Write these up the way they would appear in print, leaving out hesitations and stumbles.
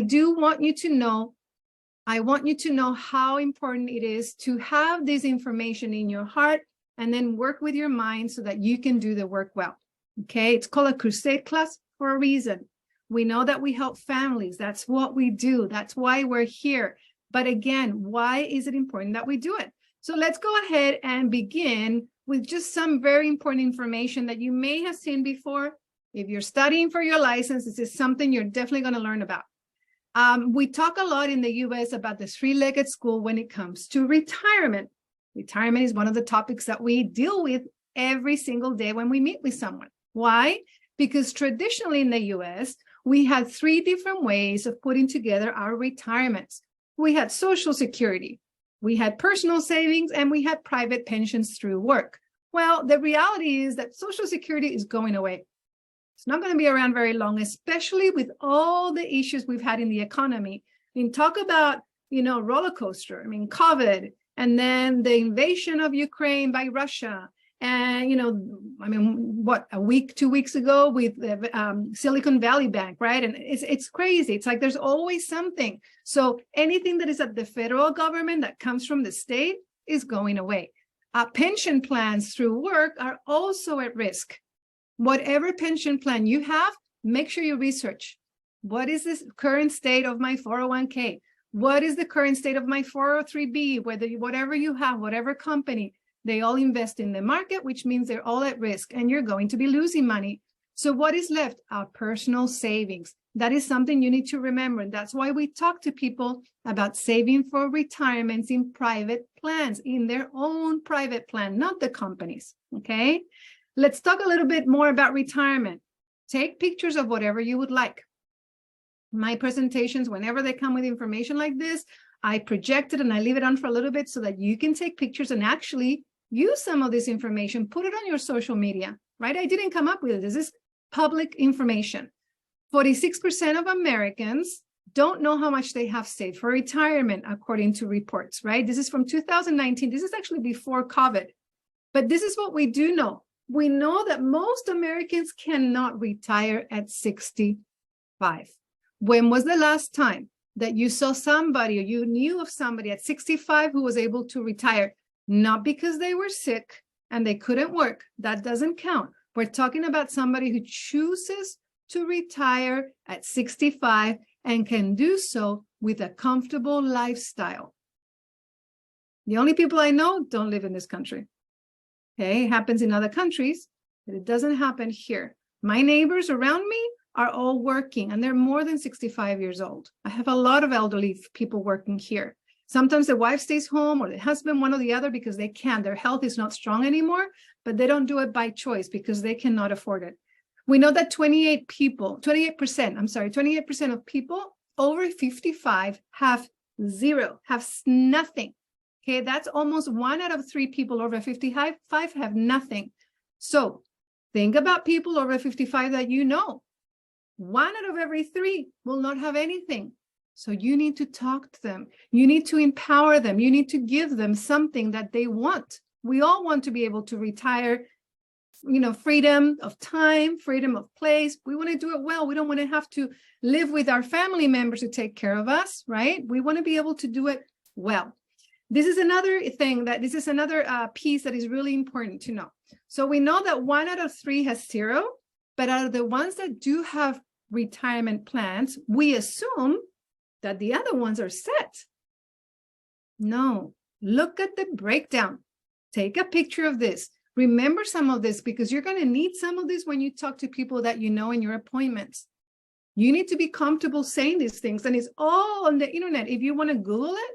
want you to know how important it is to have this information in your heart and then work with your mind so that you can do the work well. Okay, it's called a Crusade class for a reason. We know that we help families. That's what we do. That's why we're here. But again, why is it important that we do it? So let's go ahead and begin with just some very important information that you may have seen before. If you're studying for your license, this is something you're definitely going to learn about. We talk a lot in the US about the three-legged stool when it comes to retirement. Retirement is one of the topics that we deal with every single day when we meet with someone. Why? Because traditionally in the US, we had three different ways of putting together our retirements. We had Social Security, we had personal savings, and we had private pensions through work. Well, the reality is that Social Security is going away. It's not going to be around very long, especially with all the issues we've had in the economy. I mean, talk about, roller coaster. I mean, COVID, and then the invasion of Ukraine by Russia. And, a week, 2 weeks ago with the Silicon Valley Bank, right? And it's crazy. It's like there's always something. So anything that is at the federal government that comes from the state is going away. Pension plans through work are also at risk. Whatever pension plan you have, make sure you research. What is this current state of my 401k? What is the current state of my 403b? Whatever you have, whatever company, they all invest in the market, which means they're all at risk and you're going to be losing money. So what is left? Our personal savings. That is something you need to remember. And that's why we talk to people about saving for retirements in private plans, in their own private plan, not the companies. Okay. Let's talk a little bit more about retirement. Take pictures of whatever you would like. My presentations, whenever they come with information like this, I project it and I leave it on for a little bit so that you can take pictures and actually use some of this information, put it on your social media, right? I didn't come up with it. This is public information. 46% of Americans don't know how much they have saved for retirement, according to reports, right? This is from 2019. This is actually before COVID. But this is what we do know. We know that most Americans cannot retire at 65. When was the last time that you saw somebody or you knew of somebody at 65 who was able to retire? Not because they were sick and they couldn't work. That doesn't count. We're talking about somebody who chooses to retire at 65 and can do so with a comfortable lifestyle. The only people I know don't live in this country. Okay, it happens in other countries, but it doesn't happen here. My neighbors around me are all working and they're more than 65 years old. I have a lot of elderly people working here. Sometimes the wife stays home or the husband, one or the other, because they can't. Their health is not strong anymore, but they don't do it by choice because they cannot afford it. We know that 28% of people over 55 have zero, have nothing. Okay, that's almost 1 out of 3 people over 55 have nothing. So think about people over 55 that you know. 1 out of every 3 will not have anything. So you need to talk to them. You need to empower them. You need to give them something that they want. We all want to be able to retire, freedom of time, freedom of place. We want to do it well. We don't want to have to live with our family members who take care of us, right? We want to be able to do it well. This is another piece that is really important to know. So we know that 1 out of 3 has 0, but out of the ones that do have retirement plans, we assume that the other ones are set. No, look at the breakdown. Take a picture of this. Remember some of this because you're going to need some of this when you talk to people that you know in your appointments. You need to be comfortable saying these things, and it's all on the internet. If you want to Google it,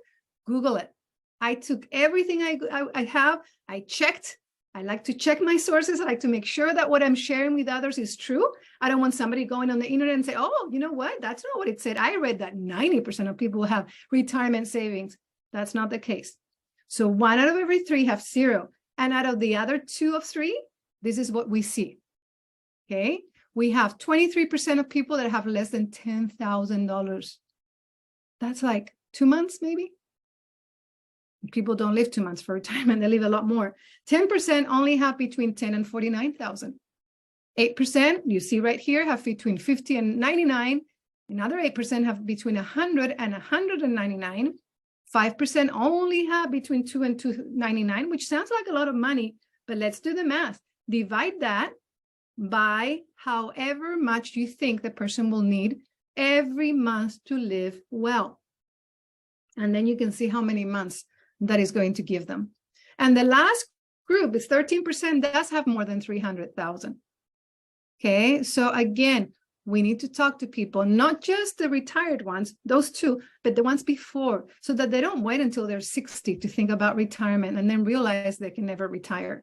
Google it. I took everything I have, I checked. I like to check my sources. I like to make sure that what I'm sharing with others is true. I don't want somebody going on the internet and say, oh, you know what? That's not what it said. I read that 90% of people have retirement savings. That's not the case. So 1 out of every 3 have 0. And out of the other 2 of 3, this is what we see. Okay. We have 23% of people that have less than $10,000. That's like 2 months, maybe. People don't live 2 months for retirement. They live a lot more. 10% only have between 10 and 49,000. 8%, you see right here, have between 50 and 99. Another 8% have between 100 and 199. 5% only have between 2 and 299, which sounds like a lot of money, but let's do the math. Divide that by however much you think the person will need every month to live well. And then you can see how many months that is going to give them. And the last group is 13% does have more than 300,000. Okay, so again, we need to talk to people, not just the retired ones, those two, but the ones before, so that they don't wait until they're 60 to think about retirement and then realize they can never retire.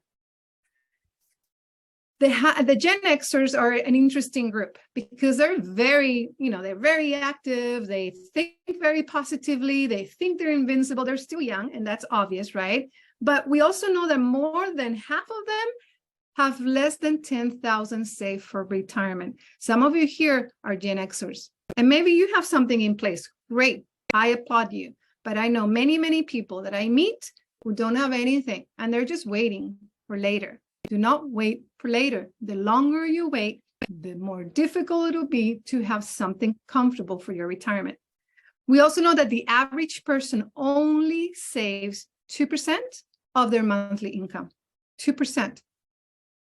The Gen Xers are an interesting group because they're very, they're very active. They think very positively. They think they're invincible. They're still young, and that's obvious, right? But we also know that more than half of them have less than 10,000 saved for retirement. Some of you here are Gen Xers, and maybe you have something in place. Great, I applaud you. But I know many, many people that I meet who don't have anything, and they're just waiting for later. Do not wait for later. The longer you wait, the more difficult it'll be to have something comfortable for your retirement. We also know that the average person only saves 2% of their monthly income. 2%.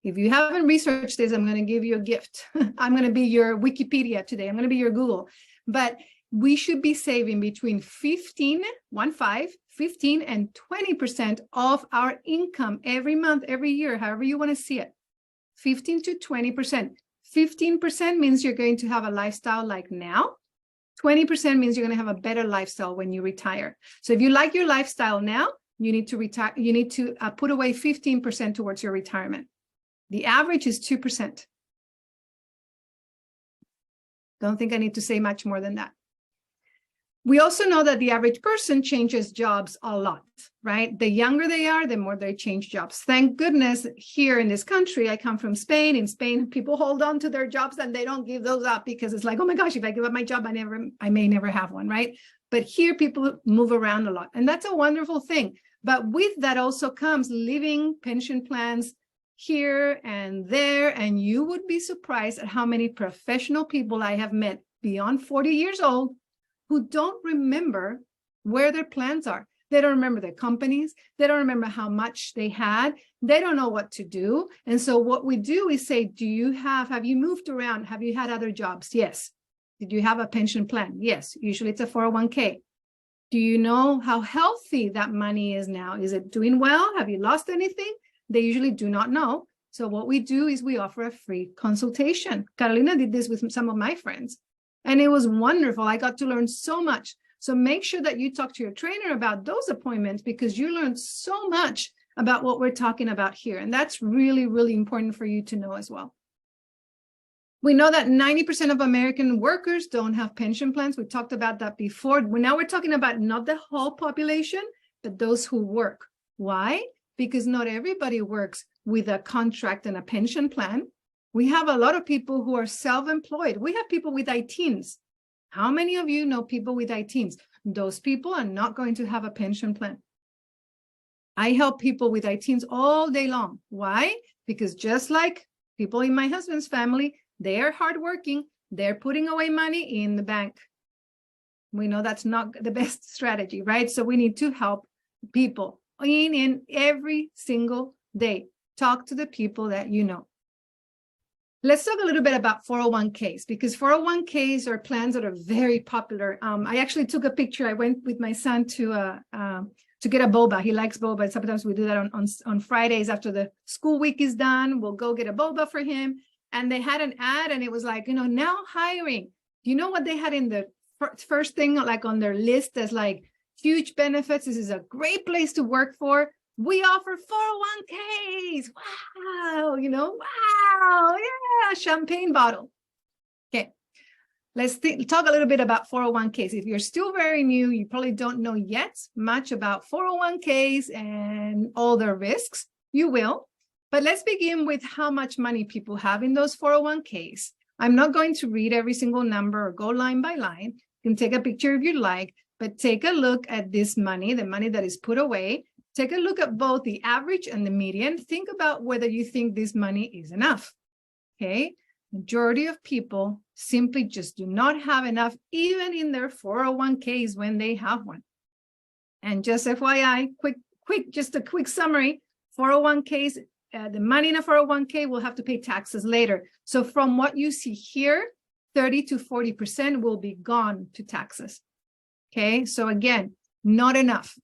If you haven't researched this, I'm going to give you a gift. I'm going to be your Wikipedia today. I'm going to be your Google. But we should be saving between 15 and 20% of our income every month, every year, however you want to see it. 15 to 20%. 15% means you're going to have a lifestyle like now. 20% means you're going to have a better lifestyle when you retire. So if you like your lifestyle now, you need to retire. You need to put away 15% towards your retirement. The average is 2%. Don't think I need to say much more than that. We also know that the average person changes jobs a lot, right? The younger they are, the more they change jobs. Thank goodness here in this country, I come from Spain. In Spain, people hold on to their jobs and they don't give those up because it's like, oh my gosh, if I give up my job, I may never have one, right? But here people move around a lot, and that's a wonderful thing. But with that also comes living pension plans here and there, and you would be surprised at how many professional people I have met beyond 40 years old who don't remember where their plans are. They don't remember their companies. They don't remember how much they had. They don't know what to do. And so what we do is say, have you moved around? Have you had other jobs? Yes. Did you have a pension plan? Yes. Usually it's a 401k. Do you know how healthy that money is now? Is it doing well? Have you lost anything? They usually do not know. So what we do is we offer a free consultation. Carolina did this with some of my friends, and it was wonderful. I got to learn so much. So make sure that you talk to your trainer about those appointments, because you learn so much about what we're talking about here. And that's really, really important for you to know as well. We know that 90% of American workers don't have pension plans. We talked about that before. Now we're talking about not the whole population, but those who work. Why? Because not everybody works with a contract and a pension plan. We have a lot of people who are self-employed. We have people with ITINs. How many of you know people with ITINs? Those people are not going to have a pension plan. I help people with ITINs all day long. Why? Because just like people in my husband's family, they are hardworking. They're putting away money in the bank. We know that's not the best strategy, right? So we need to help people in every single day. Talk to the people that you know. Let's talk a little bit about 401ks, because 401ks are plans that are very popular. I actually took a picture. I went with my son to get a boba. He likes boba. Sometimes we do that on Fridays after the school week is done. We'll go get a boba for him. And they had an ad, and it was like, now hiring. Do you know what they had in the first thing, like on their list as like huge benefits? This is a great place to work for. We offer 401ks. Wow, wow, yeah, champagne bottle. Okay, let's talk a little bit about 401ks. If you're still very new, you probably don't know yet much about 401ks and all their risks. You will, but let's begin with how much money people have in those 401ks. I'm not going to read every single number or go line by line. You can take a picture if you like, but take a look at this money, the money that is put away. Take a look at both the average and the median. Think about whether you think this money is enough. Okay. Majority of people simply just do not have enough, even in their 401ks when they have one. And just FYI, just a quick summary, 401ks, the money in a 401k will have to pay taxes later. So from what you see here, 30 to 40% will be gone to taxes. Okay, so again, not enough.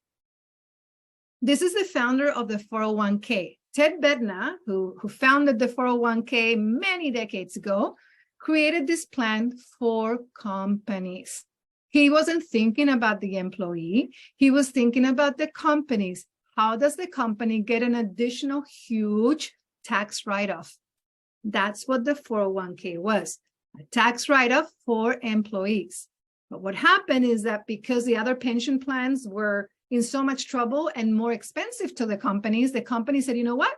This is the founder of the 401k. Ted Bednar, who founded the 401k many decades ago, created this plan for companies. He wasn't thinking about the employee. He was thinking about the companies. How does the company get an additional huge tax write-off? That's what the 401k was, a tax write-off for employees. But what happened is that because the other pension plans were in so much trouble and more expensive to the company said, you know what?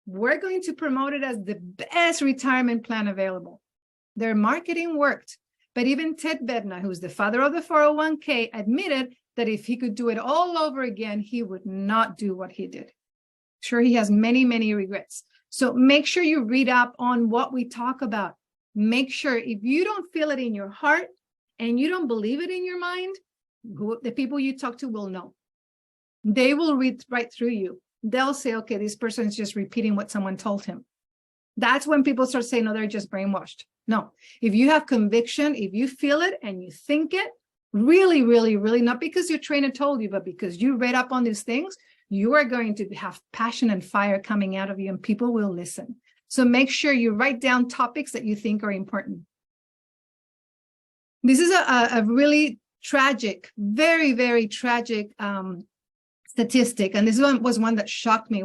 We're going to promote it as the best retirement plan available. Their marketing worked. But even Ted Bednar, who's the father of the 401k, admitted that if he could do it all over again, he would not do what he did. Sure, he has many, many regrets. So make sure you read up on what we talk about. Make sure if you don't feel it in your heart and you don't believe it in your mind, the people you talk to will know. They will read right through you. They'll say, okay, this person is just repeating what someone told him. That's when people start saying, no, they're just brainwashed. No, if you have conviction, if you feel it and you think it, really, really, really, not because your trainer told you, but because you read up on these things, you are going to have passion and fire coming out of you and people will listen. So make sure you write down topics that you think are important. This is a really tragic, very, very tragic statistic. And this one was one that shocked me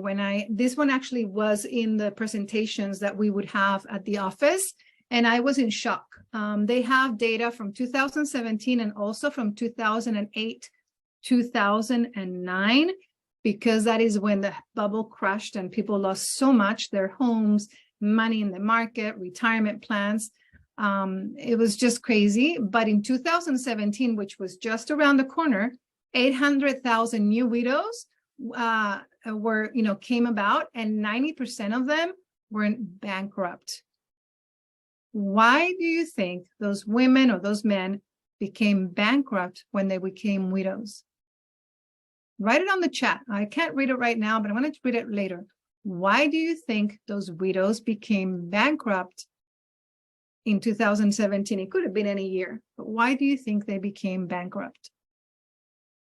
this one actually was in the presentations that we would have at the office. And I was in shock. They have data from 2017 and also from 2008, 2009, because that is when the bubble crashed and people lost so much, their homes, money in the market, retirement plans. It was just crazy. But in 2017, which was just around the corner, 800,000 new widows came about, and 90% of them were bankrupt. Why do you think those women or those men became bankrupt when they became widows? Write it on the chat. I can't read it right now, but I'm going to read it later. Why do you think those widows became bankrupt in 2017? It could have been any year, but why do you think they became bankrupt?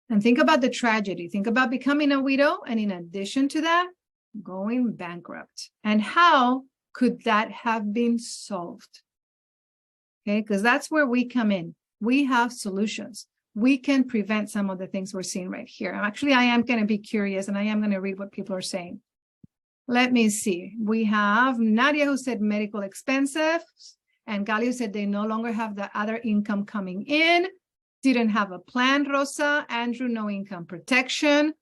And think about the tragedy. Think about becoming a widow, and in addition to that, going bankrupt. And how could that have been solved? Okay, because that's where we come in. We have solutions. We can prevent some of the things we're seeing right here. Actually, I am going to be curious, and I am going to read what people are saying. Let me see. We have Nadia, who said medical expensive, and Gali, who said they no longer have the other income coming in. Didn't have a plan, Rosa. Andrew, no income protection.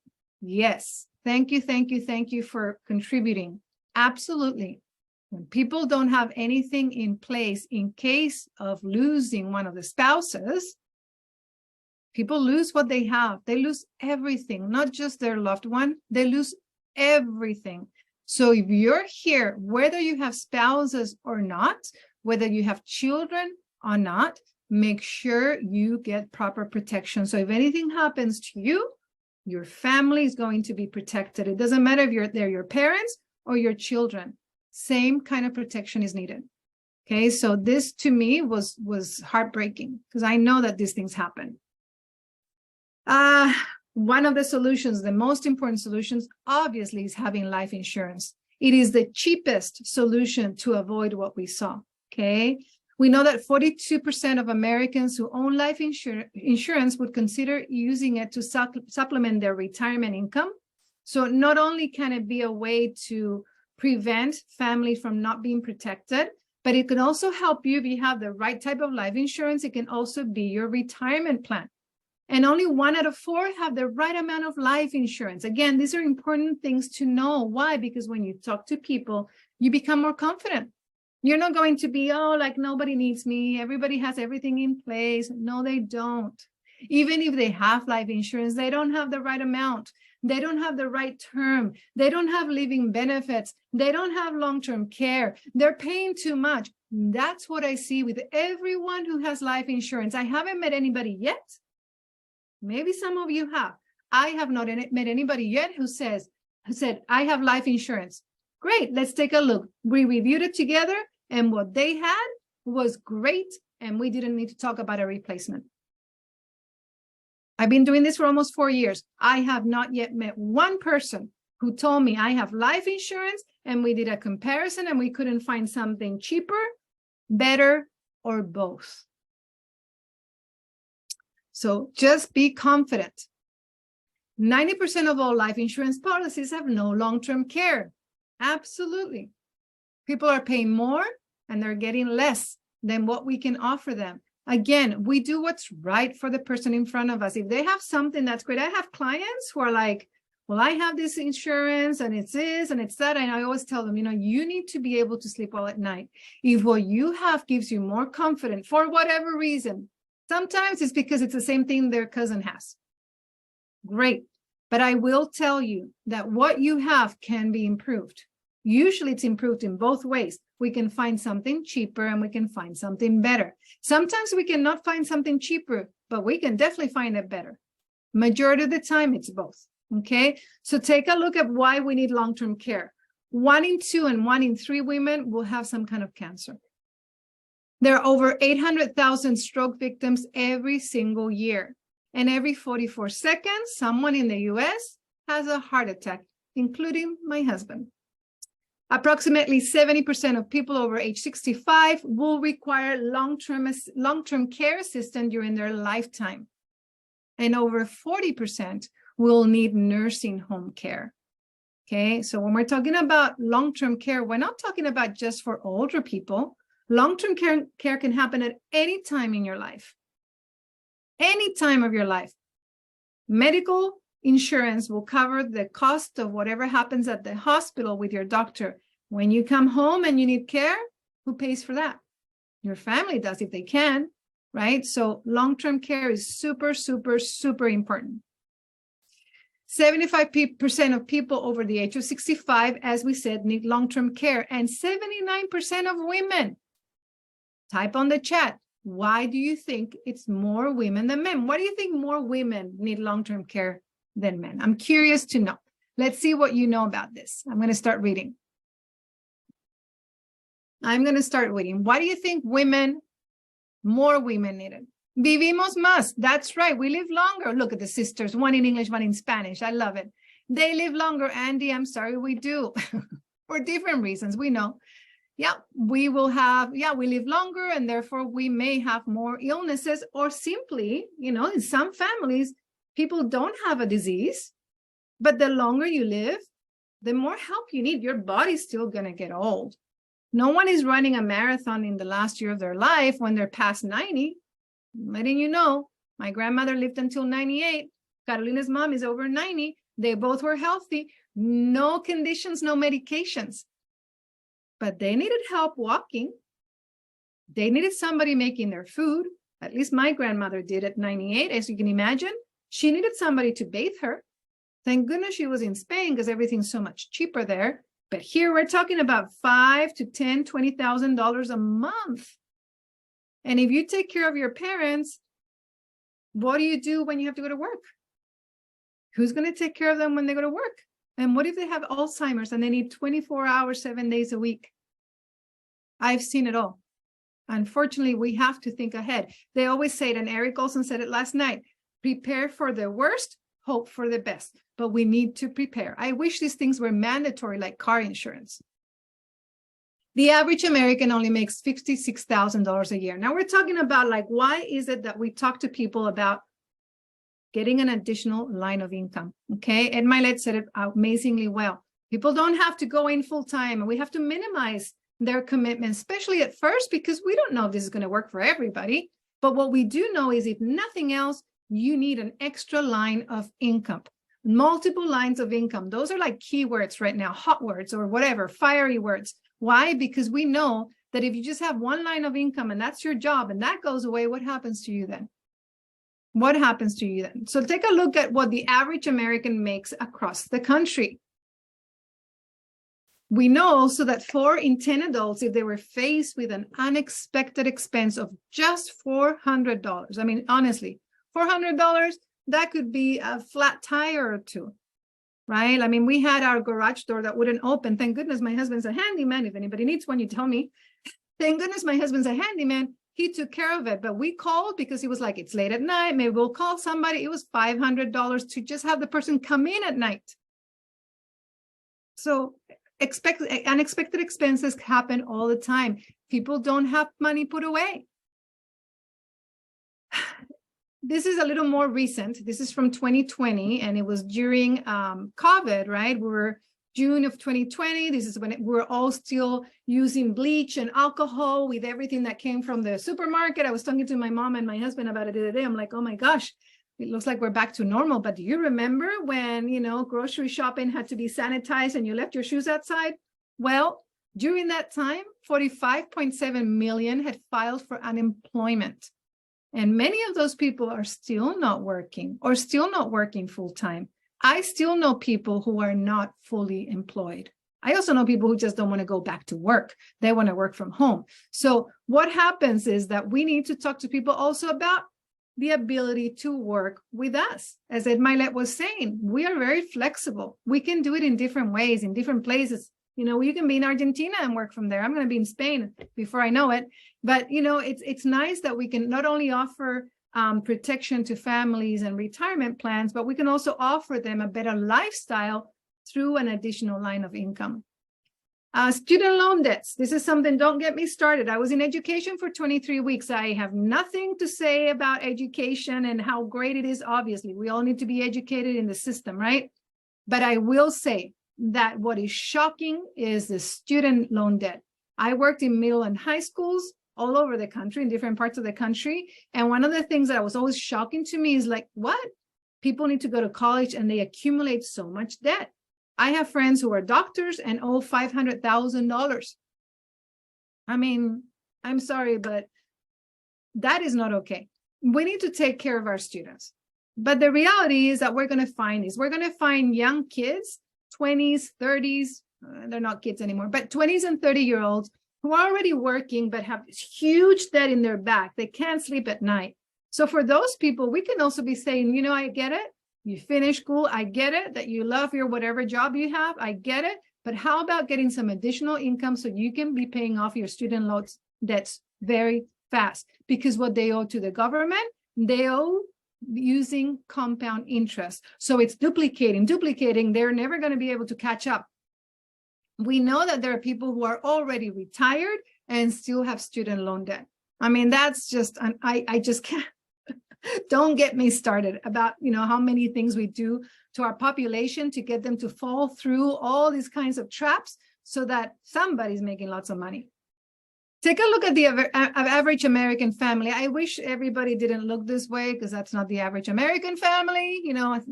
Yes. Thank you, thank you, thank you for contributing. Absolutely. When people don't have anything in place in case of losing one of the spouses, people lose what they have. They lose everything, not just their loved one. They lose everything. So if you're here, whether you have spouses or not, whether you have children or not, make sure you get proper protection. So if anything happens to you, your family is going to be protected. It doesn't matter if they're your parents or your children. Same kind of protection is needed. Okay, so this to me was heartbreaking because I know that these things happen. One of the solutions, the most important solutions, obviously, is having life insurance. It is the cheapest solution to avoid what we saw. Okay, we know that 42% of Americans who own life insurance would consider using it to supplement their retirement income. So not only can it be a way to prevent family from not being protected, but it can also help you if you have the right type of life insurance. It can also be your retirement plan. And only 1 out of 4 have the right amount of life insurance. Again, these are important things to know. Why? Because when you talk to people, you become more confident. You're not going to be, oh, like nobody needs me. Everybody has everything in place. No, they don't. Even if they have life insurance, they don't have the right amount. They don't have the right term. They don't have living benefits. They don't have long-term care. They're paying too much. That's what I see with everyone who has life insurance. I haven't met anybody yet. Maybe some of you have. I have not met anybody yet who said, I have life insurance. Great, let's take a look. We reviewed it together, and what they had was great, and we didn't need to talk about a replacement. I've been doing this for almost 4 years. I have not yet met one person who told me I have life insurance, and we did a comparison, and we couldn't find something cheaper, better, or both. So just be confident. 90% of all life insurance policies have no long-term care. Absolutely. People are paying more and they're getting less than what we can offer them. Again, we do what's right for the person in front of us. If they have something that's great, I have clients who are like, well, I have this insurance and it's this and it's that. And I always tell them, you need to be able to sleep well at night. If what you have gives you more confidence for whatever reason, sometimes it's because it's the same thing their cousin has. Great. But I will tell you that what you have can be improved. Usually it's improved in both ways. We can find something cheaper and we can find something better. Sometimes we cannot find something cheaper, but we can definitely find it better. Majority of the time, it's both. Okay, so take a look at why we need long-term care. 1 in 2 and 1 in 3 women will have some kind of cancer. There are over 800,000 stroke victims every single year. And every 44 seconds, someone in the US has a heart attack, including my husband. Approximately 70% of people over age 65 will require long-term care assistance during their lifetime. And over 40% will need nursing home care. Okay, so when we're talking about long-term care, we're not talking about just for older people. Long-term care can happen at any time in your life. Any time of your life. Medical insurance will cover the cost of whatever happens at the hospital with your doctor. When you come home and you need care, who pays for that? Your family does if they can, right? So long-term care is super, super, super important. 75% of people over the age of 65, as we said, need long-term care, and 79% of women. Type on the chat. Why do you think it's more women than men? Why do you think more women need long-term care than men? I'm curious to know. Let's see what you know about this. I'm going to start reading. Why do you think more women need it? Vivimos más. That's right. We live longer. Look at the sisters, one in English, one in Spanish. I love it. They live longer. Andy, I'm sorry, we do. For different reasons, we know. Yeah, we live longer and therefore we may have more illnesses, or simply, in some families, people don't have a disease, but the longer you live, the more help you need. Your body's still going to get old. No one is running a marathon in the last year of their life when they're past 90. I'm letting you know, my grandmother lived until 98. Carolina's mom is over 90. They both were healthy. No conditions, no medications. But they needed help walking. They needed somebody making their food. At least my grandmother did at 98, as you can imagine. She needed somebody to bathe her. Thank goodness she was in Spain because everything's so much cheaper there. But here we're talking about $5,000 to $10,000, $20,000 a month. And if you take care of your parents, what do you do when you have to go to work? Who's going to take care of them when they go to work? And what if they have Alzheimer's and they need 24 hours, 7 days a week? I've seen it all. Unfortunately, we have to think ahead. They always say it, and Eric Olson said it last night, prepare for the worst, hope for the best. But we need to prepare. I wish these things were mandatory like car insurance. The average American only makes $56,000 a year. Now we're talking about why is it that we talk to people about getting an additional line of income? Okay, Ed Milet said it amazingly well. People don't have to go in full time, and we have to minimize their commitment, especially at first, because we don't know if this is going to work for everybody. But what we do know is, if nothing else, you need an extra line of income, multiple lines of income. Those are like keywords right now, hot words or whatever, fiery words. Why? Because we know that if you just have one line of income and that's your job and that goes away, what happens to you then? What happens to you then? So take a look at what the average American makes across the country. We know also that 4 in 10 adults, if they were faced with an unexpected expense of just $400, I mean, honestly, $400, that could be a flat tire or two, right? I mean, we had our garage door that wouldn't open. Thank goodness my husband's a handyman. If anybody needs one, you tell me. Thank goodness my husband's a handyman. He took care of it, but we called because he was like, it's late at night. Maybe we'll call somebody. It was $500 to just have the person come in at night. So unexpected expenses happen all the time. People don't have money put away. This is a little more recent. This is from 2020, and it was during COVID, right? We were June of 2020. This is when we're all still using bleach and alcohol with everything that came from the supermarket. I was talking to my mom and my husband about it the other day. I'm like, oh my gosh, it looks like we're back to normal. But do you remember when, grocery shopping had to be sanitized and you left your shoes outside? Well, during that time, 45.7 million had filed for unemployment. And many of those people are still not working or still not working full time. I still know people who are not fully employed. I also know people who just don't want to go back to work. They want to work from home. So what happens is that we need to talk to people also about the ability to work with us. As Ed Milet was saying, we are very flexible. We can do it in different ways, in different places. You can be in Argentina and work from there. I'm going to be in Spain before I know it. But, it's nice that we can not only offer protection to families and retirement plans, but we can also offer them a better lifestyle through an additional line of income. Student loan debts. This is something, don't get me started. I was in education for 23 weeks. I have nothing to say about education and how great it is. Obviously, we all need to be educated in the system, right? But I will say that what is shocking is the student loan debt. I worked in middle and high schools all over the country, in different parts of the country. And one of the things that was always shocking to me is like, what? People need to go to college and they accumulate so much debt. I have friends who are doctors and owe $500,000. I mean, I'm sorry, but that is not okay. We need to take care of our students. But the reality is that we're going to find young kids, 20s, 30s, they're not kids anymore, but 20s and 30-year-olds who are already working but have huge debt in their back. They can't sleep at night. So for those people, we can also be saying, I get it. You finish school. I get it that you love your whatever job you have. I get it. But how about getting some additional income so you can be paying off your student loans debts very fast? Because what they owe to the government, they owe using compound interest. So it's duplicating. They're never going to be able to catch up. We know that there are people who are already retired and still have student loan debt. I mean, that's just, I just can't. Don't get me started about, how many things we do to our population to get them to fall through all these kinds of traps so that somebody's making lots of money. Take a look at the average American family. I wish everybody didn't look this way because that's not the average American family.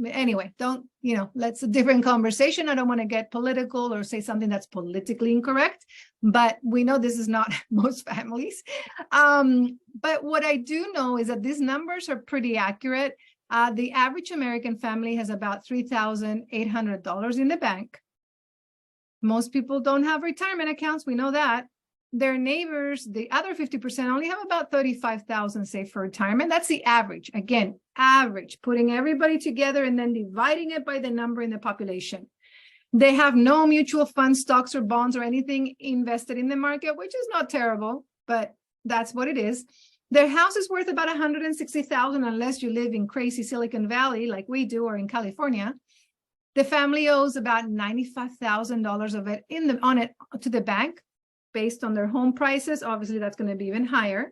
Anyway, that's a different conversation. I don't want to get political or say something that's politically incorrect, but we know this is not most families. But what I do know is that these numbers are pretty accurate. The average American family has about $3,800 in the bank. Most people don't have retirement accounts. We know that. Their neighbors, the other 50%, only have about $35,000 saved for retirement. That's the average. Again, average, putting everybody together and then dividing it by the number in the population. They have no mutual funds, stocks, or bonds, or anything invested in the market, which is not terrible, but that's what it is. Their house is worth about $160,000 unless you live in crazy Silicon Valley like we do, or in California. The family owes about $95,000 of it to the bank. Based on their home prices, obviously that's going to be even higher.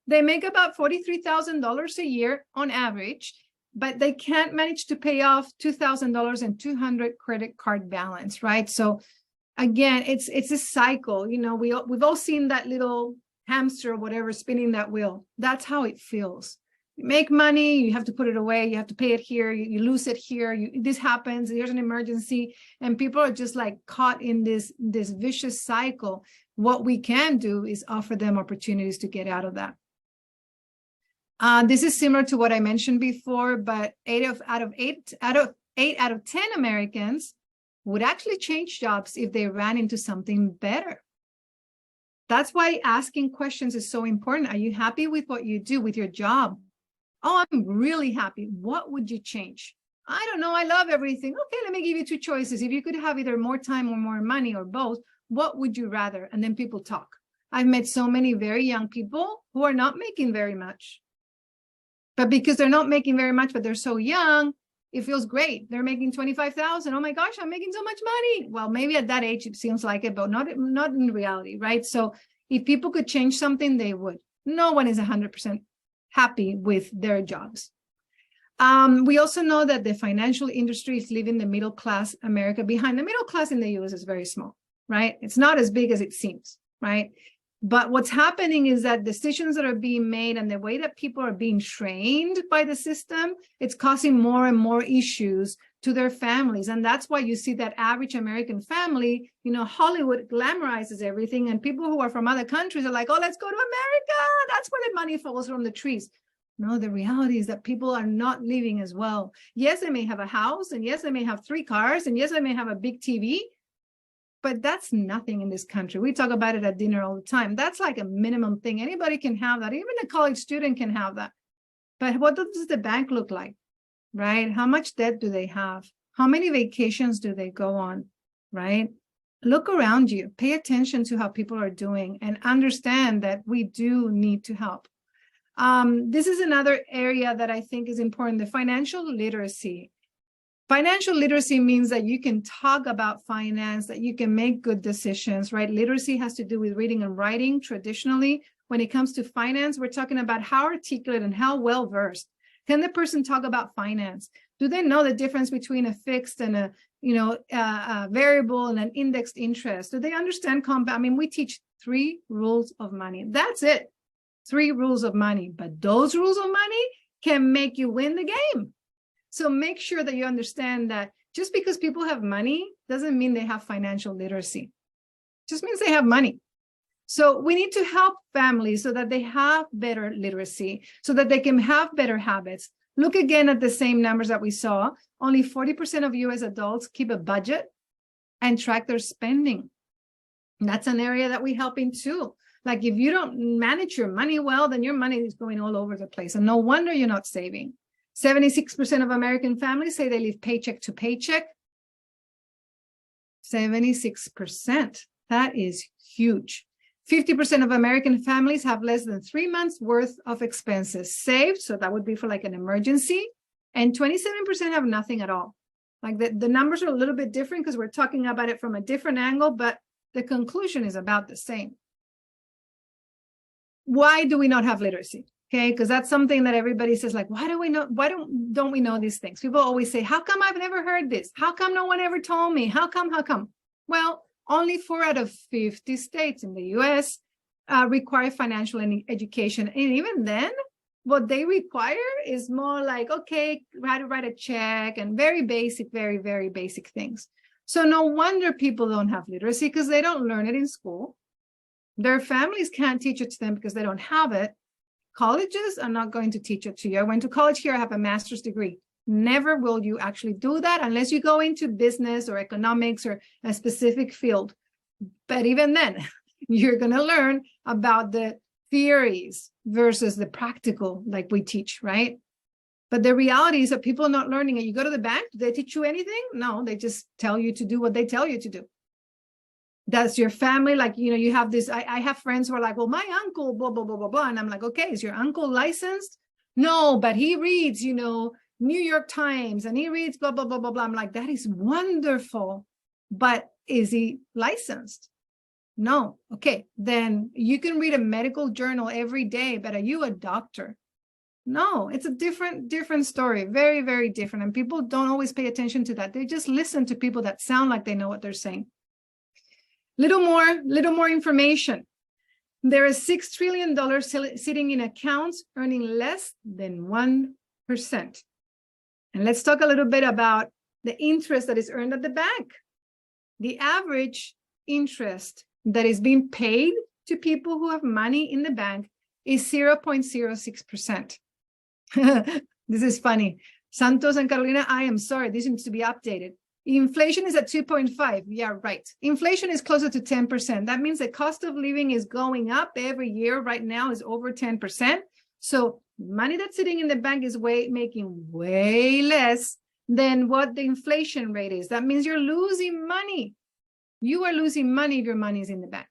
They make about $43,000 a year on average, but they can't manage to pay off $2,000 and $200 credit card balance, right? So again, it's a cycle. We've all seen that little hamster or whatever spinning that wheel. That's how it feels. You make money, you have to put it away, you have to pay it here, you lose it here, this happens, there's an emergency, and people are just like caught in this vicious cycle. What we can do is offer them opportunities to get out of that. This is similar to what I mentioned before, but 8 out of 10 Americans would actually change jobs if they ran into something better. That's why asking questions is so important. Are you happy with what you do with your job? Oh, I'm really happy. What would you change? I don't know. I love everything. Okay, let me give you two choices. If you could have either more time or more money or both, what would you rather? And then people talk. I've met so many very young people who are not making very much. But because they're not making very much, but they're so young, it feels great. They're making 25,000. Oh my gosh, I'm making so much money. Well, maybe at that age, it seems like it, but not in reality, right? So if people could change something, they would. No one is 100% happy with their jobs. We also know that the financial industry is leaving the middle class America behind. The middle class in the US is very small, right? It's not as big as it seems, right? But what's happening is that decisions that are being made and the way that people are being trained by the system, it's causing more and more issues to their families. And that's why you see that average American family, Hollywood glamorizes everything. And people who are from other countries are like, oh, let's go to America. That's where the money falls from the trees. No, the reality is that people are not living as well. Yes, they may have a house, and yes, they may have 3 cars, and yes, they may have a big TV, but that's nothing in this country. We talk about it at dinner all the time. That's like a minimum thing. Anybody can have that. Even a college student can have that. But what does the bank look like, right? How much debt do they have? How many vacations do they go on, right? Look around you. Pay attention to how people are doing and understand that we do need to help. This is another area that I think is important, the financial literacy. Financial literacy means that you can talk about finance, that you can make good decisions, right? Literacy has to do with reading and writing. Traditionally, when it comes to finance, we're talking about how articulate and how well-versed can the person talk about finance. Do they know the difference between a fixed and a variable and an indexed interest? Do they understand compound? I mean, we teach 3 rules of money. That's it. 3 rules of money. But those rules of money can make you win the game. So make sure that you understand that just because people have money doesn't mean they have financial literacy. It just means they have money. So we need to help families so that they have better literacy, so that they can have better habits. Look again at the same numbers that we saw. Only 40% of US adults keep a budget and track their spending. And that's an area that we help in too. Like if you don't manage your money well, then your money is going all over the place. And no wonder you're not saving. 76% of American families say they live paycheck to paycheck. 76%. That is huge. 50% of American families have less than 3 months worth of expenses saved. So that would be for like an emergency. And 27% have nothing at all. Like the numbers are a little bit different because we're talking about it from a different angle, but the conclusion is about the same. Why do we not have literacy? Okay, because that's something that everybody says, like, why don't we know these things? People always say, how come I've never heard this? How come no one ever told me? How come? Well, only 4 out of 50 states in the US require financial education. And even then, what they require is more like, okay, how to write a check and very basic, very, very basic things. So no wonder people don't have literacy because they don't learn it in school. Their families can't teach it to them because they don't have it. Colleges are not going to teach it to you. I went to college here, I have a master's degree. Never will you actually do that unless you go into business or economics or a specific field. But even then, you're going to learn about the theories versus the practical like we teach, right? But the reality is that people are not learning it. You go to the bank, do they teach you anything? No, they just tell you to do what they tell you to do. Does your family, like, you have this, I have friends who are like, well, my uncle, blah, blah, blah, blah, blah. And I'm like, okay, is your uncle licensed? No, but he reads, New York Times and he reads blah, blah, blah, blah, blah. I'm like, that is wonderful. But is he licensed? No. Okay, then you can read a medical journal every day, but are you a doctor? No, it's a different story. Very, very different. And people don't always pay attention to that. They just listen to people that sound like they know what they're saying. Little more information. There is $6 trillion sitting in accounts earning less than 1%. And let's talk a little bit about the interest that is earned at the bank. The average interest that is being paid to people who have money in the bank is 0.06%. This is funny. Santos and Carolina, I am sorry, this needs to be updated. Inflation is at 2.5. Yeah, right. Inflation is closer to 10%. That means the cost of living is going up every year. Right now is over 10%. So money that's sitting in the bank is making way less than what the inflation rate is. That means you're losing money. You are losing money if your money is in the bank.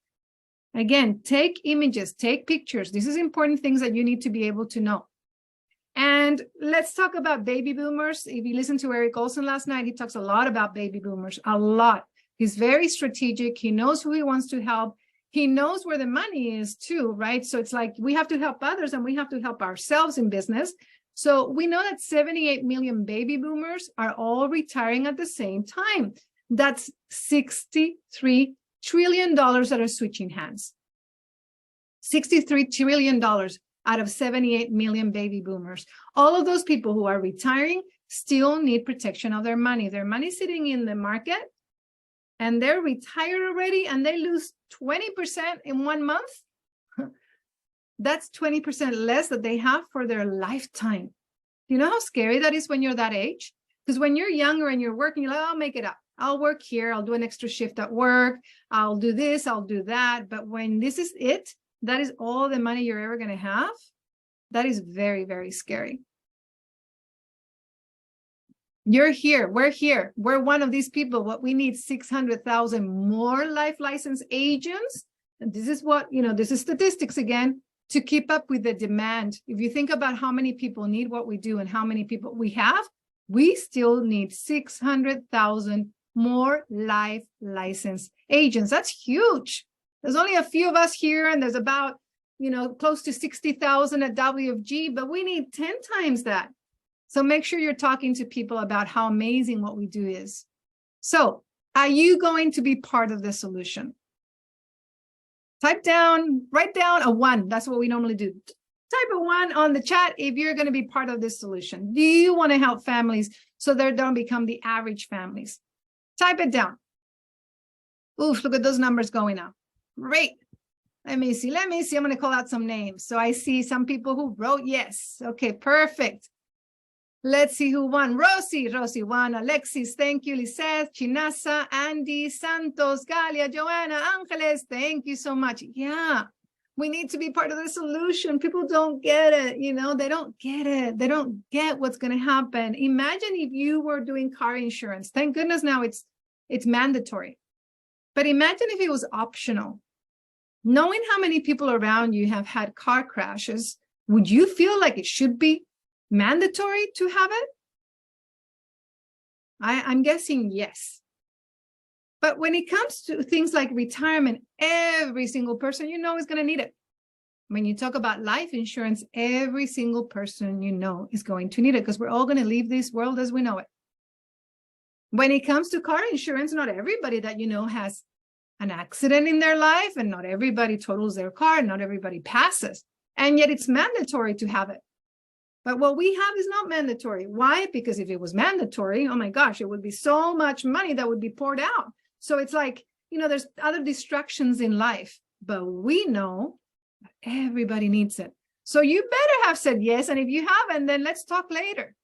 Again, take images, take pictures. This is important things that you need to be able to know. And let's talk about baby boomers. If you listen to Eric Olson last night, he talks a lot about baby boomers, a lot. He's very strategic. He knows who he wants to help. He knows where the money is too, right? So it's like we have to help others and we have to help ourselves in business. So we know that 78 million baby boomers are all retiring at the same time. That's $63 trillion that are switching hands. $63 trillion out of 78 million baby boomers. All of those people who are retiring still need protection of their money. Their money's sitting in the market and they're retired already and they lose 20% in 1 month. That's 20% less that they have for their lifetime. You know how scary that is when you're that age? Because when you're younger and you're working, you're like, I'll make it up. I'll work here. I'll do an extra shift at work. I'll do this. I'll do that. But when this is it, that is all the money you're ever going to have. That is very, very scary. You're here. We're here. We're one of these people. What we need 600,000 more life license agents. And this is what, this is statistics again, to keep up with the demand. If you think about how many people need what we do and how many people we have, we still need 600,000 more life license agents. That's huge. There's only a few of us here, and there's about, close to 60,000 at WFG, but we need 10 times that. So make sure you're talking to people about how amazing what we do is. So are you going to be part of the solution? Write down a 1. That's what we normally do. Type a 1 on the chat if you're going to be part of this solution. Do you want to help families so they don't become the average families? Type it down. Oof, look at those numbers going up. Great. Let me see. I'm going to call out some names. So I see some people who wrote yes. Okay, perfect. Let's see who won. Rosie won. Alexis, thank you. Lisette, Chinasa, Andy, Santos, Galia, Joanna, Angeles, thank you so much. Yeah, we need to be part of the solution. People don't get it. They don't get it. They don't get what's going to happen. Imagine if you were doing car insurance. Thank goodness now it's mandatory. But imagine if it was optional. Knowing how many people around you have had car crashes, would you feel like it should be mandatory to have it? I'm guessing yes. But when it comes to things like retirement, every single person is going to need it. When you talk about life insurance, every single person is going to need it because we're all going to leave this world as we know it. When it comes to car insurance, not everybody that has an accident in their life, and not everybody totals their car, and not everybody passes. And yet it's mandatory to have it. But what we have is not mandatory. Why? Because if it was mandatory, oh my gosh, it would be so much money that would be poured out. So it's like, there's other distractions in life, but we know everybody needs it. So you better have said yes. And if you haven't, then let's talk later.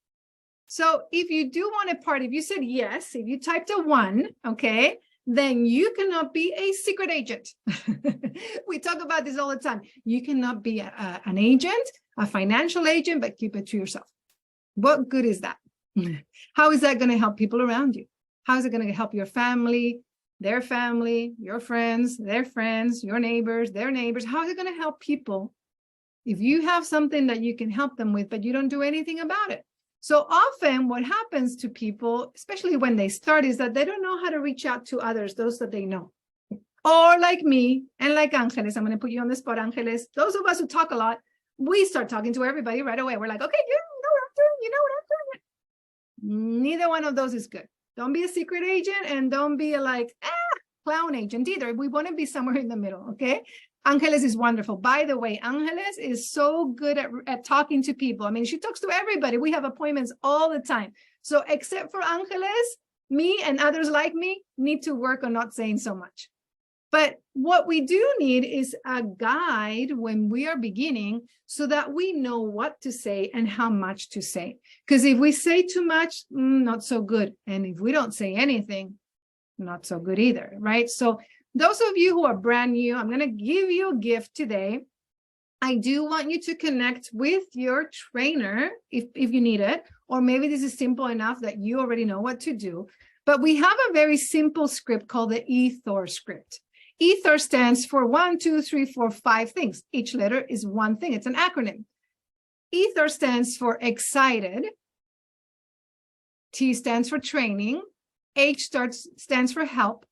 So if you do want a part, if you said yes, if you typed a 1, okay, then you cannot be a secret agent. We talk about this all the time. You cannot be an agent, a financial agent, but keep it to yourself. What good is that? How is that going to help people around you? How is it going to help your family, their family, your friends, their friends, your neighbors, their neighbors? How is it going to help people if you have something that you can help them with, but you don't do anything about it? So often what happens to people, especially when they start, is that they don't know how to reach out to others, those that they know. Or like me and like Angeles, I'm going to put you on the spot, Angeles. Those of us who talk a lot, we start talking to everybody right away. We're like, okay, you know what I'm doing. You know what I'm doing. Neither one of those is good. Don't be a secret agent and don't be a clown agent either. We want to be somewhere in the middle, okay? Angeles is wonderful. By the way, Angeles is so good at talking to people. I mean, she talks to everybody. We have appointments all the time. So except for Angeles, me and others like me need to work on not saying so much. But what we do need is a guide when we are beginning so that we know what to say and how much to say. Because if we say too much, not so good. And if we don't say anything, not so good either, right? So those of you who are brand new, I'm going to give you a gift today. I do want you to connect with your trainer if you need it, or maybe this is simple enough that you already know what to do. But we have a very simple script called the ETHOR script. ETHOR stands for 1, 2, 3, 4, 5 things. Each letter is one thing. It's an acronym. ETHOR stands for excited. T stands for training. H stands for help.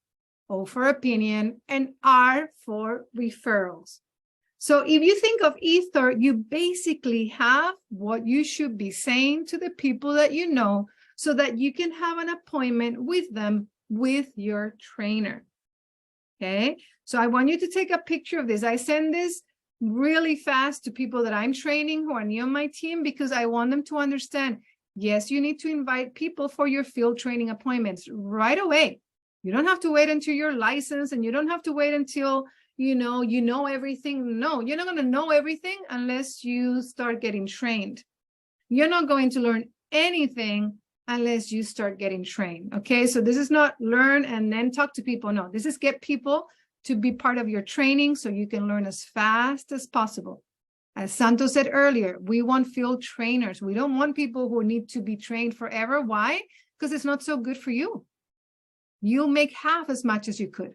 O for opinion. And R for referrals. So if you think of ETHOR, you basically have what you should be saying to the people that you know so that you can have an appointment with them with your trainer. Okay, so I want you to take a picture of this. I send this really fast to people that I'm training who are new on my team because I want them to understand, yes, you need to invite people for your field training appointments right away. You don't have to wait until you're licensed, and you don't have to wait until you know everything. No, you're not going to know everything unless you start getting trained. You're not going to learn anything unless you start getting trained. Okay, so this is not learn and then talk to people. No, this is get people to be part of your training so you can learn as fast as possible. As Santos said earlier, we want field trainers. We don't want people who need to be trained forever. Why? Because it's not so good for you. You'll make half as much as you could.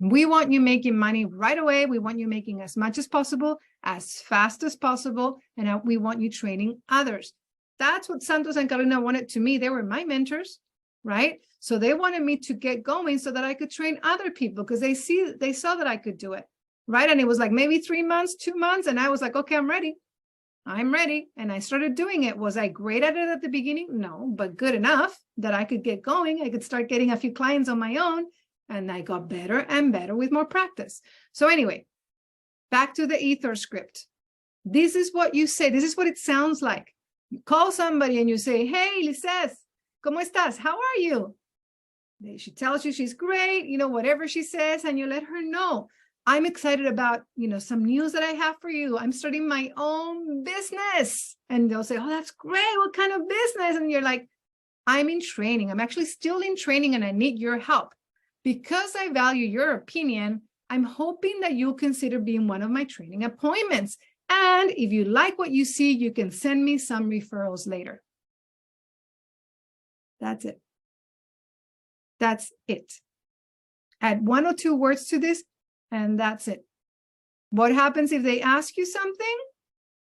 We want you making money right away. We want you making as much as possible, as fast as possible, and we want you training others. That's what Santos and Carolina wanted to me. They were my mentors, right? So they wanted me to get going so that I could train other people because they saw that I could do it, right? And it was like maybe 3 months, 2 months, and I was like, okay, I'm ready. I'm ready. And I started doing it. Was I great at it at the beginning? No, but good enough that I could get going. I could start getting a few clients on my own, and I got better and better with more practice. So anyway, back to the ETHOR script. This is what you say. This is what it sounds like. You call somebody and you say, hey, Lices, ¿cómo estás? How are you? She tells you she's great, whatever she says, and you let her know. I'm excited about, some news that I have for you. I'm starting my own business. And they'll say, oh, that's great. What kind of business? And you're like, I'm in training. I'm actually still in training and I need your help. Because I value your opinion, I'm hoping that you'll consider being one of my training appointments. And if you like what you see, you can send me some referrals later. That's it. That's it. Add 1 or 2 words to this, and that's it. What happens if they ask you something?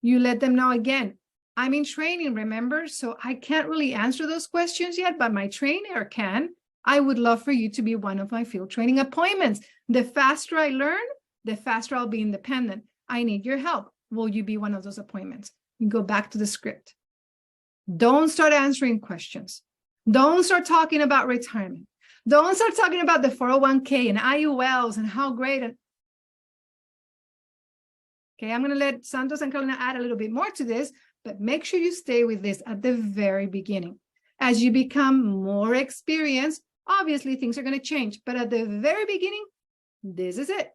You let them know again. I'm in training, remember? So I can't really answer those questions yet, but my trainer can. I would love for you to be one of my field training appointments. The faster I learn, the faster I'll be independent. I need your help. Will you be one of those appointments? You go back to the script. Don't start answering questions. Don't start talking about retirement. Don't start talking about the 401k and IULs and how great. Okay, I'm going to let Santos and Carolina add a little bit more to this, but make sure you stay with this at the very beginning. As you become more experienced, obviously things are going to change, but at the very beginning, this is it.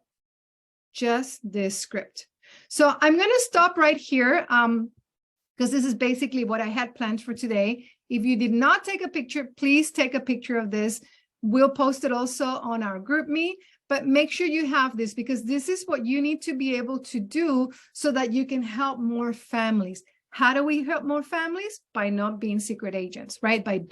Just this script. So I'm going to stop right here because this is basically what I had planned for today. If you did not take a picture, please take a picture of this. We'll post it also on our GroupMe, but make sure you have this because this is what you need to be able to do so that you can help more families. How do we help more families? By not being secret agents, right? By